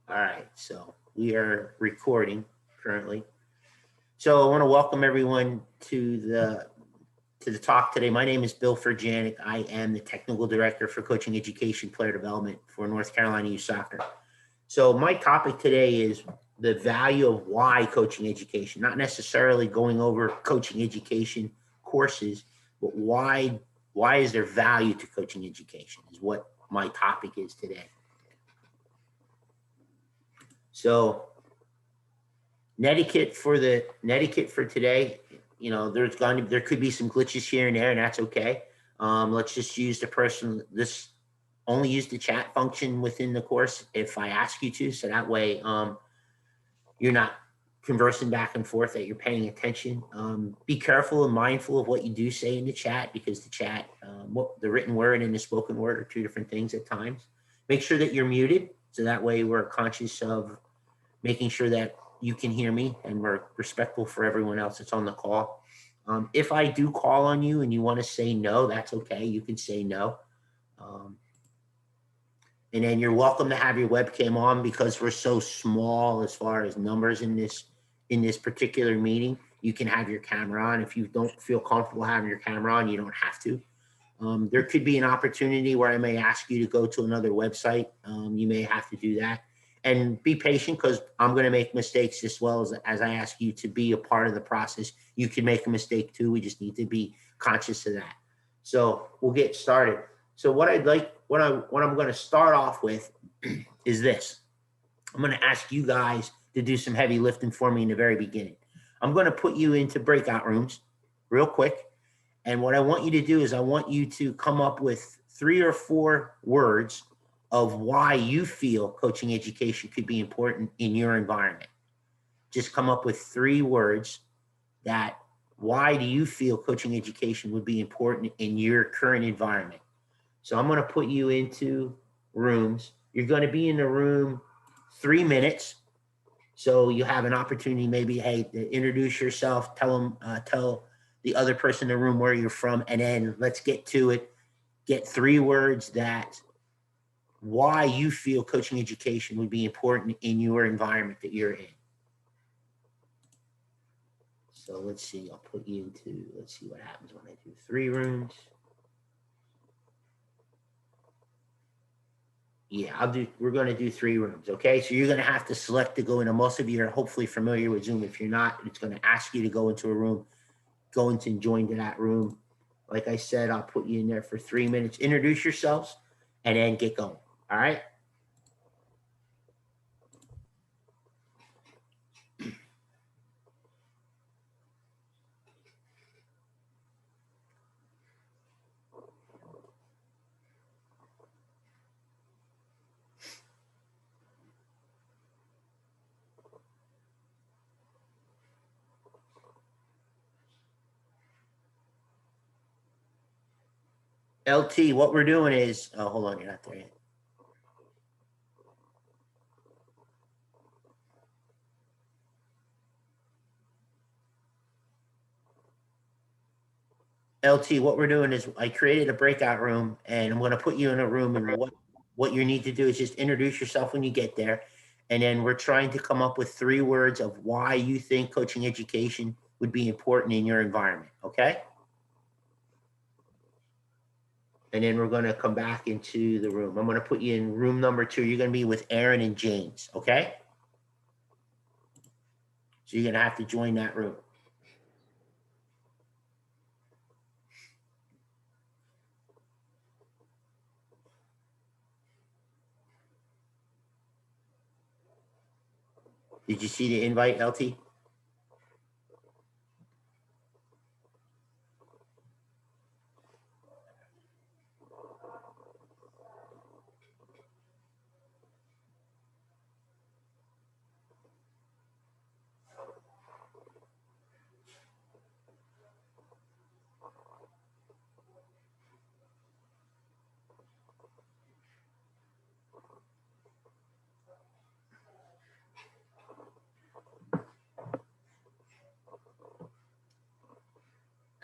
All right, so we are recording currently. So I want to welcome everyone to the talk today. My name is Bill Furjanic. I am the technical director for coaching education player development for North Carolina Youth Soccer. So my topic today is the value of why coaching education, not necessarily going over coaching education courses, but why is there value to coaching education is what my topic is today. So Netiquette for today. You know, there could be some glitches here and there, and that's okay. Let's just use only use the chat function within the course if I ask you to, so that way you're not conversing back and forth, that you're paying attention. Be careful and mindful of what you do say in the chat, because the chat, the written word and the spoken word are two different things at times. Make sure that you're muted, so that way we're conscious of making sure that you can hear me and we're respectful for everyone else that's on the call. If I do call on you and you want to say no, that's okay. You can say no. And then you're welcome to have your webcam on, because we're so small as far as numbers in this particular meeting. You can have your camera on. If you don't feel comfortable having your camera on, you don't have to. There could be an opportunity where I may ask you to go to another website. You may have to do that. And be patient, because I'm going to make mistakes as well as I ask you to be a part of the process. You can make a mistake too. We just need to be conscious of that. So we'll get started. So what I'm going to start off with is this. I'm going to ask you guys to do some heavy lifting for me in the very beginning. I'm going to put you into breakout rooms real quick. And what I want you to do is I want you to come up with 3 or 4 words of why you feel coaching education could be important in your environment. Just come up with 3 words that why do you feel coaching education would be important in your current environment. So I'm going to put you into rooms. You're going to be in the room 3 minutes. So you have an opportunity, maybe, hey, to introduce yourself, tell the other person in the room where you're from, and then let's get to it. Get 3 words that why you feel coaching education would be important in your environment that you're in. So let's see, I'll put you into, let's see what happens when I do 3 rooms. Yeah, we're going to do 3 rooms. Okay. So you're going to have to select to go into, most of you are hopefully familiar with Zoom. If you're not, it's going to ask you to go into a room, go into and join to that room. Like I said, I'll put you in there for 3 minutes, introduce yourselves, and then get going. All right. LT, what we're doing is, oh, hold on, you're not there yet. LT, what we're doing is I created a breakout room, and I'm going to put you in a room, and what you need to do is just introduce yourself when you get there. And then we're trying to come up with 3 words of why you think coaching education would be important in your environment. Okay. And then we're going to come back into the room. I'm going to put you in room number 2. You're going to be with Aaron and James. Okay. So you're going to have to join that room. Did you see the invite, LT?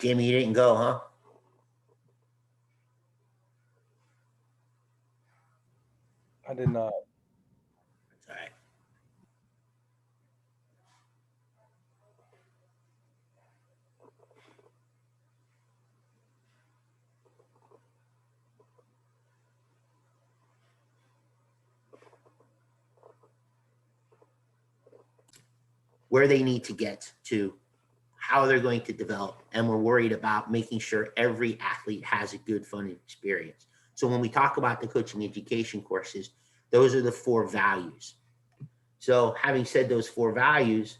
Jamie, you didn't go, huh? I did not. All right. where they need to get to, how they're going to develop, and we're worried about making sure every athlete has a good, fun experience. So when we talk about the coaching education courses, those are the 4 values. So having said those 4 values,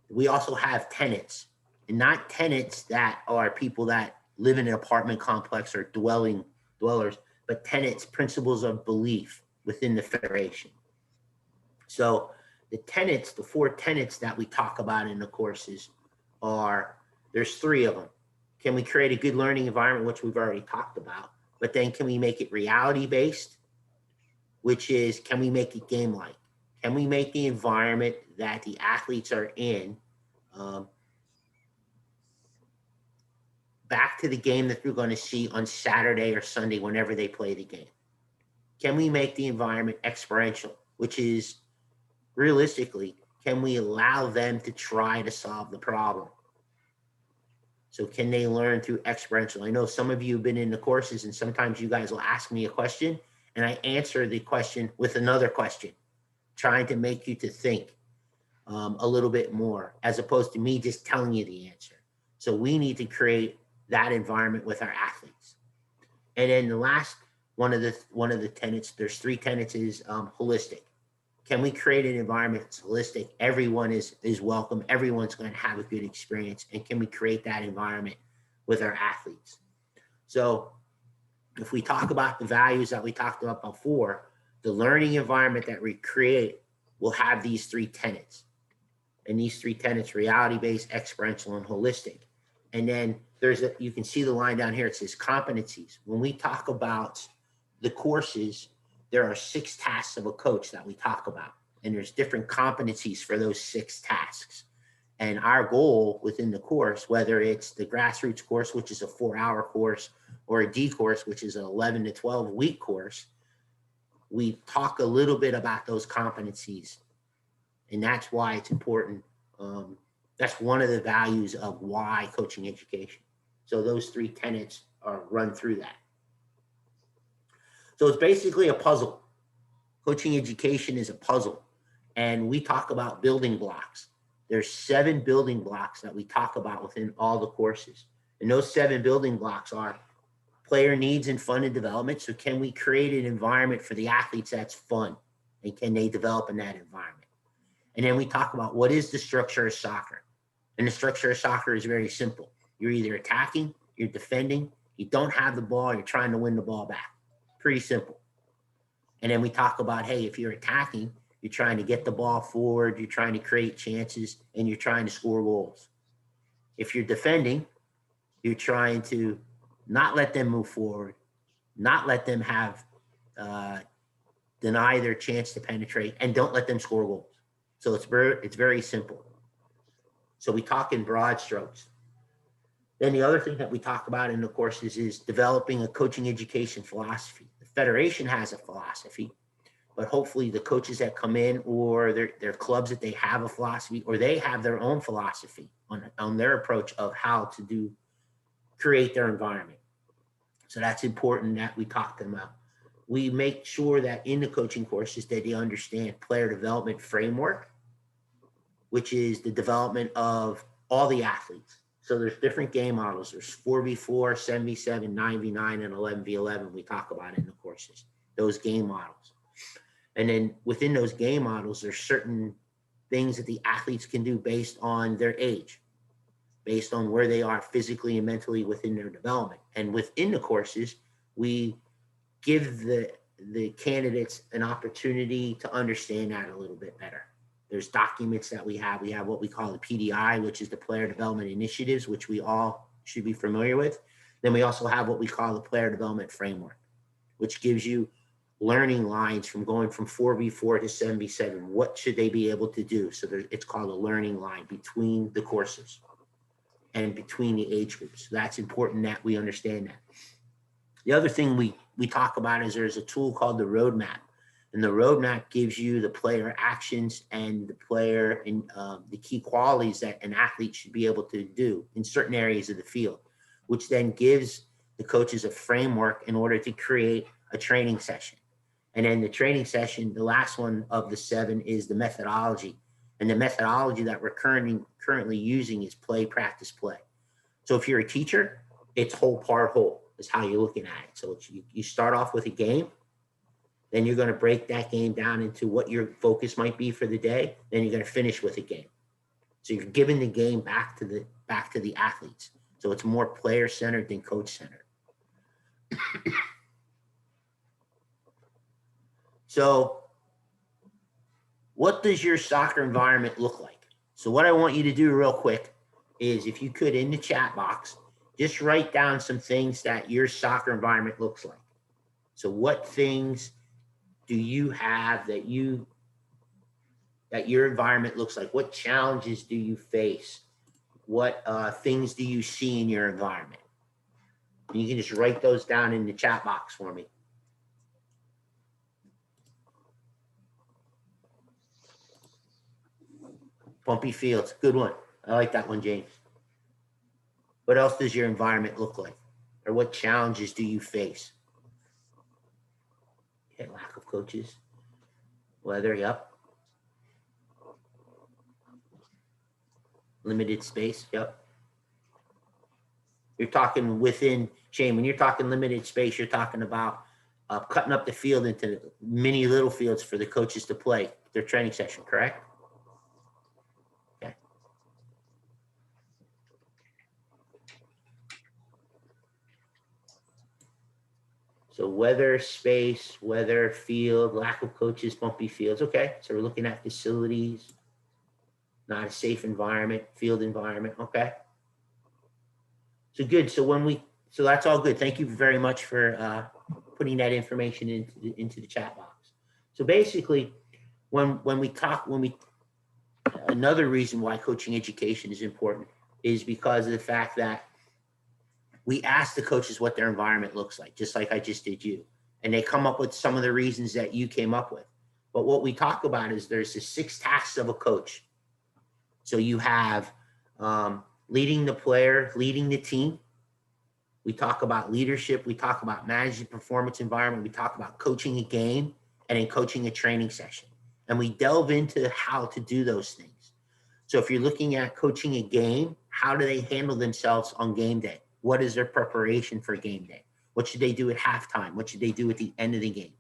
we also have tenants, and not tenants that are people that live in an apartment complex or dwellers, but tenants, principles of belief within the federation. So the tenants, the 4 tenants that we talk about in the courses are, there's 3 of them. Can we create a good learning environment, which we've already talked about, but then can we make it reality based, which is, can we make it game like? Can we make the environment that the athletes are in back to the game that you're going to see on Saturday or Sunday whenever they play the game? Can we make the environment experiential, which is realistically, can we allow them to try to solve the problem? So can they learn through experiential? I know some of you have been in the courses, and sometimes you guys will ask me a question and I answer the question with another question, trying to make you to think a little bit more, as opposed to me just telling you the answer. So we need to create that environment with our athletes. And then the last one of the tenets, there's 3 tenets, is holistic. Can we create an environment that's holistic? Everyone is welcome. Everyone's going to have a good experience. And can we create that environment with our athletes? So if we talk about the values that we talked about before, the learning environment that we create will have these 3 tenets. And these 3 tenets: reality-based, experiential, and holistic. And then you can see the line down here. It says competencies. When we talk about the courses, there are 6 tasks of a coach that we talk about, and there's different competencies for those 6 tasks. And our goal within the course, whether it's the grassroots course, which is a 4-hour course, or a D course, which is an 11 to 12 week course, we talk a little bit about those competencies. And that's why it's important. That's one of the values of why coaching education. So those 3 tenets are run through that. So it's basically a puzzle. Coaching education is a puzzle. And we talk about building blocks. There's 7 building blocks that we talk about within all the courses. And those 7 building blocks are player needs and fun and development. So can we create an environment for the athletes that's fun? And can they develop in that environment? And then we talk about, what is the structure of soccer? And the structure of soccer is very simple. You're either attacking, you're defending, you don't have the ball, you're trying to win the ball back. Pretty simple. And then we talk about, hey, if you're attacking, you're trying to get the ball forward, you're trying to create chances, and you're trying to score goals. If you're defending, you're trying to not let them move forward, not let them have, deny their chance to penetrate, and don't let them score goals. So it's very simple. So we talk in broad strokes. Then the other thing that we talk about in the courses is developing a coaching education philosophy. The federation has a philosophy, but hopefully the coaches that come in, or their clubs, that they have a philosophy, or they have their own philosophy on their approach of how to create their environment. So that's important that we talk to them about. We make sure that in the coaching courses that they understand player development framework, which is the development of all the athletes. So there's different game models. There's 4v4, 7v7, 9v9, and 11v11 we talk about in the courses, those game models. And then within those game models, there's certain things that the athletes can do based on their age, based on where they are physically and mentally within their development. And within the courses, we give the candidates an opportunity to understand that a little bit better. There's documents that we have. We have what we call the PDI, which is the Player Development Initiatives, which we all should be familiar with. Then we also have what we call the Player Development Framework, which gives you learning lines from going from 4v4 to 7v7. What should they be able to do? So it's called a learning line between the courses and between the age groups. So that's important that we understand that. The other thing we talk about is there's a tool called the roadmap. And the roadmap gives you the player actions and the player and the key qualities that an athlete should be able to do in certain areas of the field, which then gives the coaches a framework in order to create a training session. And then the training session, the last one of the 7, is the methodology. And the methodology that we're currently using is play, practice, play. So if you're a teacher, it's whole, part, whole is how you're looking at it. So it's, you start off with a game, then you're going to break that game down into what your focus might be for the day. Then you're going to finish with a game. So you're giving the game back to the athletes. So it's more player centered than coach centered. So what does your soccer environment look like? So what I want you to do real quick is, if you could, in the chat box, just write down some things that your soccer environment looks like. So what things do you have that your environment looks like? What challenges do you face? What things do you see in your environment? And you can just write those down in the chat box for me. Bumpy fields, good one. I like that one, James. What else does your environment look like? Or what challenges do you face? Okay, lack of coaches. Weather, yep. Limited space, yep. You're talking within, Shane, when you're talking limited space, you're talking about cutting up the field into mini little fields for the coaches to play their training session, correct? Okay. So weather, space, weather, field, lack of coaches, bumpy fields. Okay, so we're looking at facilities, not a safe environment, field environment. Okay. So good. So that's all good. Thank you very much for putting that information into the chat box. So basically, another reason why coaching education is important is because of the fact that we ask the coaches what their environment looks like, just like I just did you. And they come up with some of the reasons that you came up with. But what we talk about is there's the 6 tasks of a coach. So you have leading the player, leading the team. We talk about leadership. We talk about managing performance environment. We talk about coaching a game and then coaching a training session. And we delve into how to do those things. So if you're looking at coaching a game, how do they handle themselves on game day? What is their preparation for game day? What should they do at halftime? What should they do at the end of the game?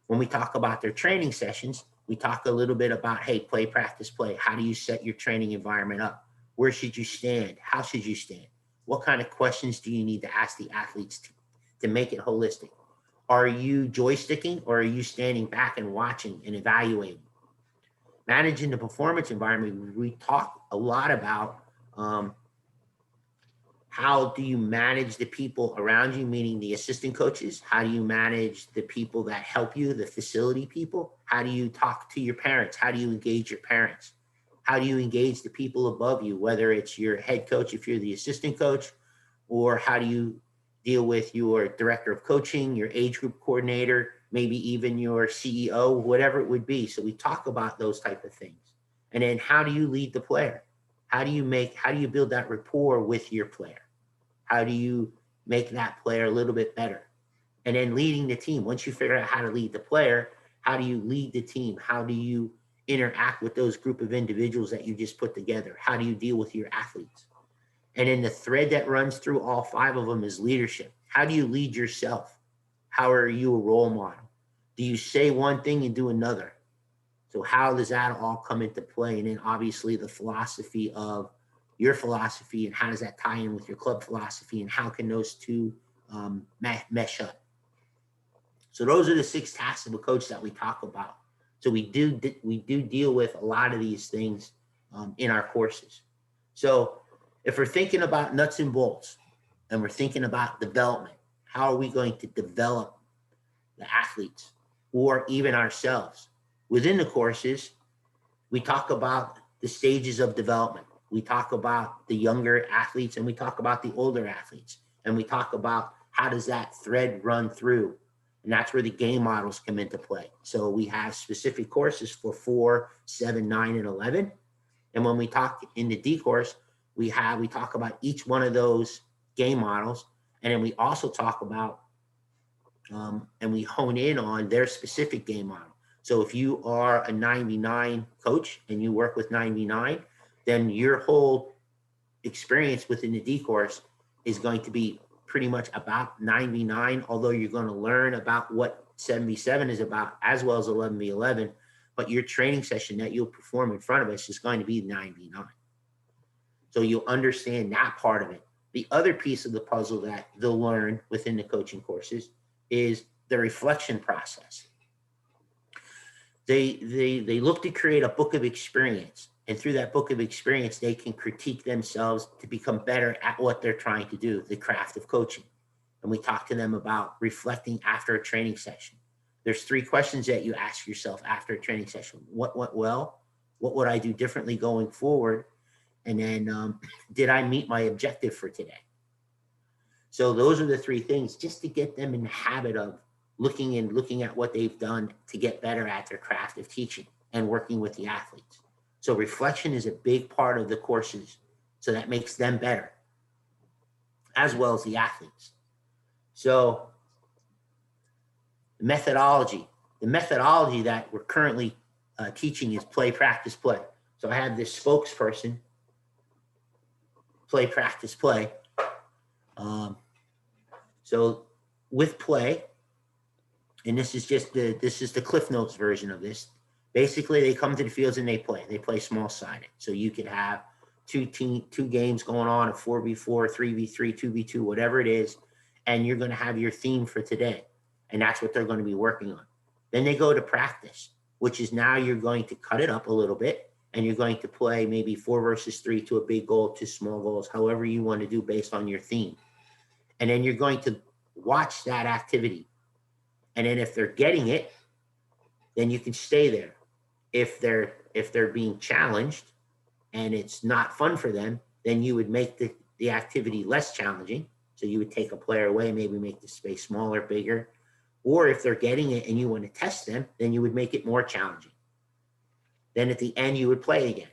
When we talk about their training sessions, we talk a little bit about, hey, play, practice, play. How do you set your training environment up? Where should you stand? How should you stand? What kind of questions do you need to ask the athletes to make it holistic? Are you joysticking, or are you standing back and watching and evaluating? Managing the performance environment, we talk a lot about how do you manage the people around you, meaning the assistant coaches? How do you manage the people that help you, the facility people? How do you talk to your parents? How do you engage your parents? How do you engage the people above you, whether it's your head coach, if you're the assistant coach, or how do you deal with your director of coaching, your age group coordinator, maybe even your CEO, whatever it would be. So we talk about those type of things. And then how do you lead the player? How do you build that rapport with your player? How do you make that player a little bit better? And then leading the team. Once you figure out how to lead the player, how do you lead the team? How do you interact with those group of individuals that you just put together? How do you deal with your athletes? And then the thread that runs through all 5 of them is leadership. How do you lead yourself? How are you a role model? Do you say one thing and do another? So how does that all come into play? And then obviously the philosophy of your philosophy, and how does that tie in with your club philosophy, and how can those two mesh up? So those are the 6 tasks of a coach that we talk about. So we do deal with a lot of these things in our courses. So if we're thinking about nuts and bolts and we're thinking about development, how are we going to develop the athletes or even ourselves? Within the courses, we talk about the stages of development. We talk about the younger athletes and we talk about the older athletes. And we talk about how does that thread run through. And that's where the game models come into play. So we have specific courses for 4, 7, 9, and 11. And when we talk in the D course, we talk about each one of those game models. And then we also talk about and we hone in on their specific game model. So if you are a 99 coach and you work with 99, then your whole experience within the D course is going to be pretty much about 99, although you're going to learn about what 77 is about as well as 11v11. But your training session that you'll perform in front of us is going to be 99. So you'll understand that part of it. The other piece of the puzzle that they'll learn within the coaching courses is the reflection process. They look to create a book of experience, and through that book of experience, they can critique themselves to become better at what they're trying to do, the craft of coaching. And we talk to them about reflecting after a training session. There's 3 questions that you ask yourself after a training session. What went well? What would I do differently going forward? And then, did I meet my objective for today? So those are the 3 things, just to get them in the habit of looking at what they've done to get better at their craft of teaching and working with the athletes. So reflection is a big part of the courses. So that makes them better, as well as the athletes. So the methodology that we're currently teaching is play, practice, play. So I have this spokesperson, play, practice, play. So with play, and this is the Cliff Notes version of this. Basically, they come to the fields and they play small-sided. So you could have two games going on, a 4v4, 3v3, 2v2, whatever it is, and you're going to have your theme for today. And that's what they're going to be working on. Then they go to practice, which is now you're going to cut it up a little bit, and you're going to play maybe 4 versus 3 to a big goal, to small goals, however you want to do based on your theme. And then you're going to watch that activity. And then if they're getting it, then you can stay there. If they're being challenged and it's not fun for them, then you would make the activity less challenging. So you would take a player away, maybe make the space smaller, bigger. Or if they're getting it and you want to test them, then you would make it more challenging. Then at the end, you would play again.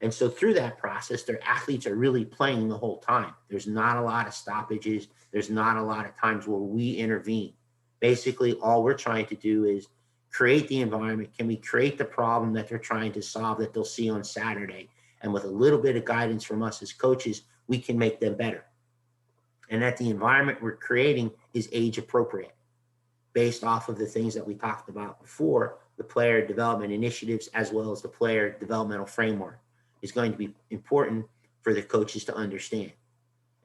And so through that process, their athletes are really playing the whole time. There's not a lot of stoppages. There's not a lot of times where we intervene. Basically, all we're trying to do is create the environment. Can we create the problem that they're trying to solve that they'll see on Saturday? And with a little bit of guidance from us as coaches, we can make them better. And that the environment we're creating is age appropriate, based off of the things that we talked about before, the player development initiatives, as well as the player developmental framework is going to be important for the coaches to understand.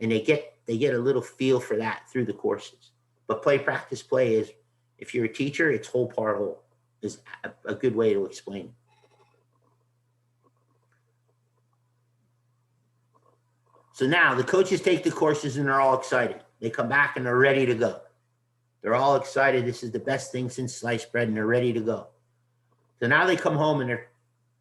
And they get a little feel for that through the courses. But play, practice, play is, if you're a teacher, it's whole part whole is a good way to explain it. So now the coaches take the courses and they're all excited. They come back and they're ready to go. They're all excited. This is the best thing since sliced bread, and they're ready to go. So now they come home and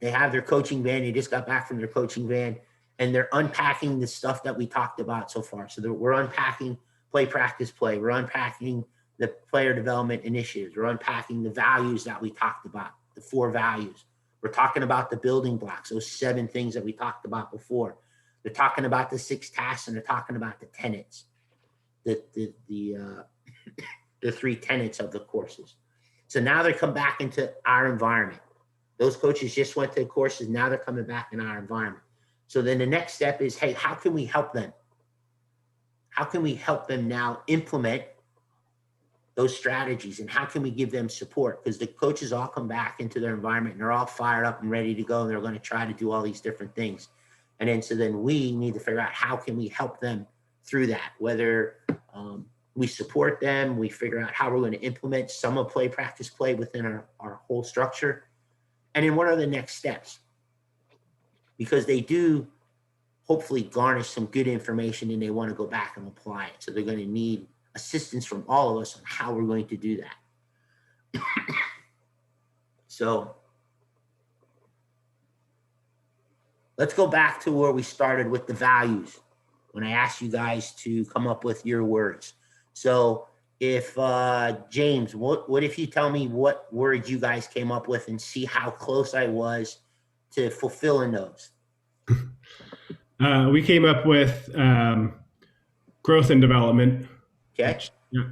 they have their coaching van. They just got back from their coaching van, and they're unpacking the stuff that we talked about so far. So we're unpacking play, practice, play. We're unpacking the player development initiatives. We're unpacking the values that we talked about, the 4 values. We're talking about the building blocks, those 7 things that we talked about before. They're talking about the 6 tasks, and they're talking about the tenets, the 3 tenets of the courses. So now they come back into our environment. Those coaches just went to the courses. Now they're coming back in our environment. So then the next step is, hey, how can we help them? How can we help them now implement those strategies, and how can we give them support? Because the coaches all come back into their environment and they're all fired up and ready to go, and they're going to try to do all these different things. And then so then we need to figure out how can we help them through that, whether we support them, we figure out how we're going to implement some of play, practice, play within our whole structure. And then what are the next steps? Because they do hopefully garnish some good information and they want to go back and apply it. So they're going to need assistance from all of us on how we're going to do that. So let's go back to where we started with the values, when I asked you guys to come up with your words. So if James, what if you tell me what words you guys came up with and see how close I was to fulfilling those? We came up with growth and development. Okay.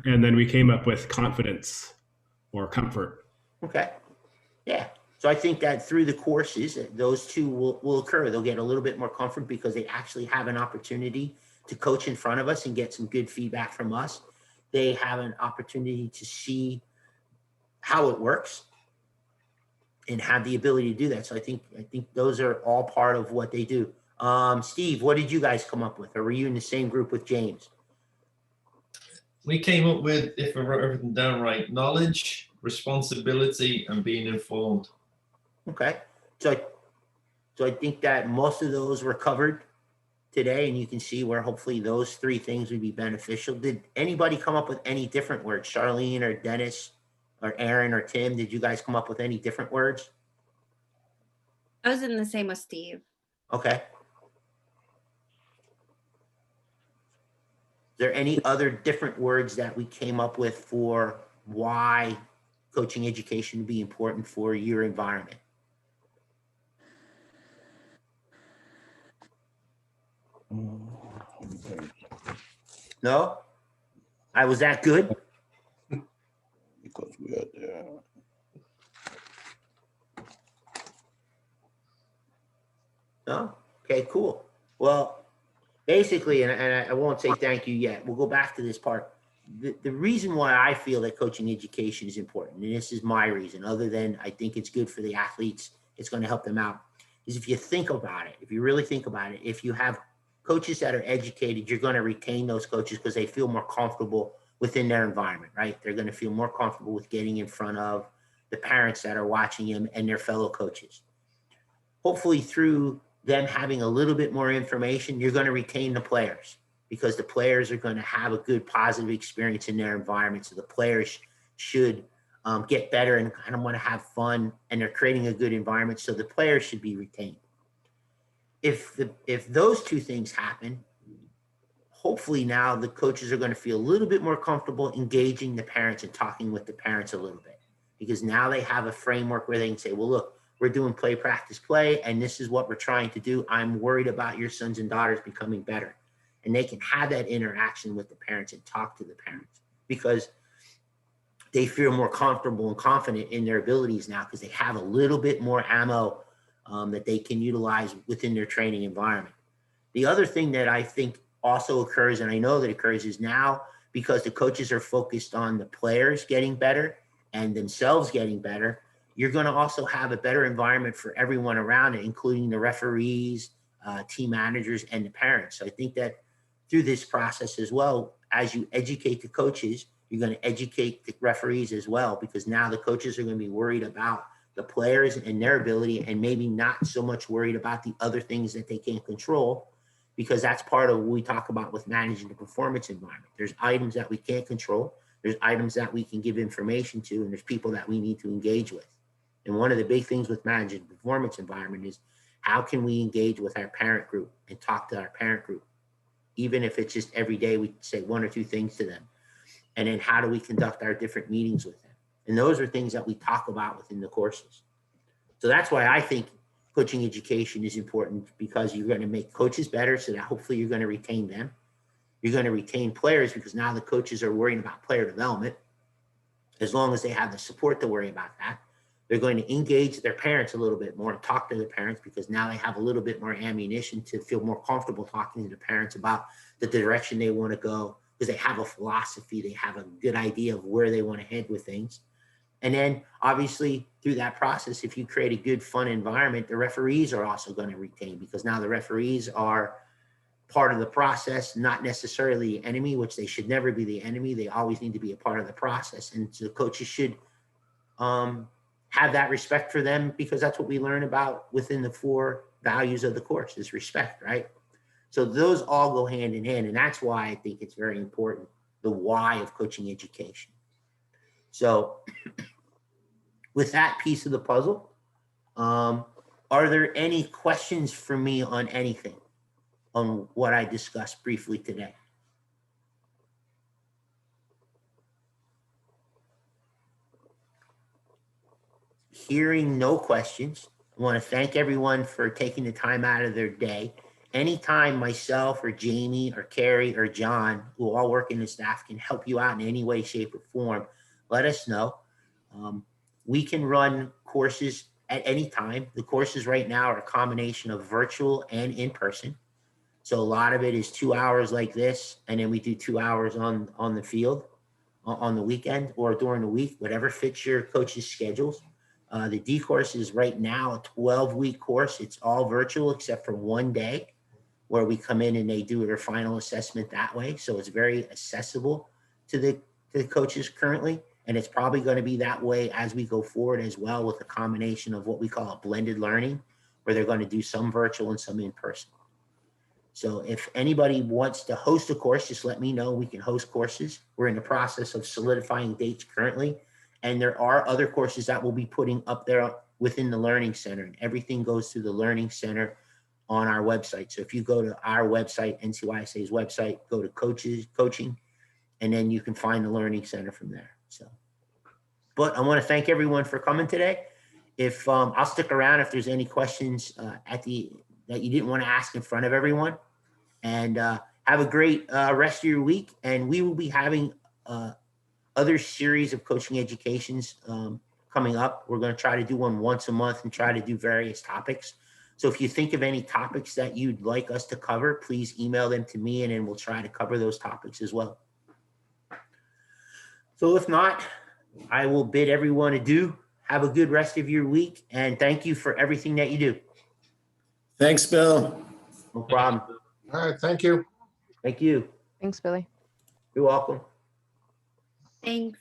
And then we came up with confidence or comfort. Okay. Yeah. So I think that through the courses, those two will occur. They'll get a little bit more comfort because they actually have an opportunity to coach in front of us and get some good feedback from us. They have an opportunity to see how it works and have the ability to do that. So I think those are all part of what they do. Steve, what did you guys come up with? Or were you in the same group with James? We came up with, if I wrote everything down right, knowledge, responsibility, and being informed. Okay. So I think that most of those were covered today, and you can see where hopefully those three things would be beneficial. Did anybody come up with any different words? Charlene or Dennis or Aaron or Tim, did you guys come up with any different words? I was in the same with Steve. Okay. Is there any other different words that we came up with for why coaching education would be important for your environment? No? I was that good? Because we are there. No? Okay, cool. Well, basically, and I won't say thank you yet. We'll go back to this part. The reason why I feel that coaching education is important, and this is my reason, other than I think it's good for the athletes, it's going to help them out, is if you think about it, if you really think about it, if you have coaches that are educated, you're going to retain those coaches because they feel more comfortable within their environment, right? They're going to feel more comfortable with getting in front of the parents that are watching them and their fellow coaches. Hopefully through them having a little bit more information, you're going to retain the players because the players are going to have a good positive experience in their environment. So the players should get better and kind of want to have fun, and they're creating a good environment. So the players should be retained. If those two things happen, hopefully now the coaches are going to feel a little bit more comfortable engaging the parents and talking with the parents a little bit, because now they have a framework where they can say, well, look, we're doing play, practice, play, and this is what we're trying to do. I'm worried about your sons and daughters becoming better. And they can have that interaction with the parents and talk to the parents because they feel more comfortable and confident in their abilities now because they have a little bit more ammo that they can utilize within their training environment. The other thing that I think also occurs, and I know that occurs, is now because the coaches are focused on the players getting better and themselves getting better, you're going to also have a better environment for everyone around it, including the referees, team managers, and the parents. So I think that through this process as well, as you educate the coaches, you're going to educate the referees as well, because now the coaches are going to be worried about the players and their ability and maybe not so much worried about the other things that they can't control, because that's part of what we talk about with managing the performance environment. There's items that we can't control. There's items that we can give information to, and there's people that we need to engage with. And one of the big things with managing the performance environment is how can we engage with our parent group and talk to our parent group? Even if it's just every day, we say one or two things to them. And then how do we conduct our different meetings with them? And those are things that we talk about within the courses. So that's why I think coaching education is important, because you're going to make coaches better so that hopefully you're going to retain them. You're going to retain players because now the coaches are worrying about player development. As long as they have the support to worry about that, they're going to engage their parents a little bit more and talk to their parents, because now they have a little bit more ammunition to feel more comfortable talking to the parents about the direction they want to go, because they have a philosophy, they have a good idea of where they want to head with things. And then obviously through that process, if you create a good, fun environment, the referees are also going to retain, because now the referees are part of the process, not necessarily the enemy, which they should never be the enemy. They always need to be a part of the process. And so coaches should have that respect for them, because that's what we learn about within the 4 values of the course is respect, right? So those all go hand in hand. And that's why I think it's very important, the why of coaching education. So with that piece of the puzzle, are there any questions for me on anything, on what I discussed briefly today? Hearing no questions, I want to thank everyone for taking the time out of their day. Anytime myself or Jamie or Carrie or John, who all work in the staff, can help you out in any way, shape, or form, let us know. we can run courses at any time. The courses right now are a combination of virtual and in person. So a lot of it is 2 hours like this, and then we do 2 hours on the field on the weekend or during the week, whatever fits your coach's schedules. The D course is right now a 12-week course. It's all virtual except for one day where we come in and they do their final assessment that way. So it's very accessible to the coaches currently. And it's probably going to be that way as we go forward as well, with a combination of what we call a blended learning, where they're going to do some virtual and some in person. So if anybody wants to host a course, just let me know. We can host courses. We're in the process of solidifying dates currently. And there are other courses that we'll be putting up there within the Learning Center. And everything goes through the Learning Center on our website. So if you go to our website, NCYSA's website, go to coaching, and then you can find the Learning Center from there. So, but I want to thank everyone for coming today. If I'll stick around if there's any questions that you didn't want to ask in front of everyone. And have a great rest of your week. And we will be having other series of coaching educations coming up. We're going to try to do one once a month and try to do various topics. So if you think of any topics that you'd like us to cover, please email them to me, and then we'll try to cover those topics as well. So if not, I will bid everyone adieu. Have a good rest of your week, and thank you for everything that you do. Thanks, Bill. No problem. All right, thank you. Thank you. Thanks, Billy. You're welcome. Thanks.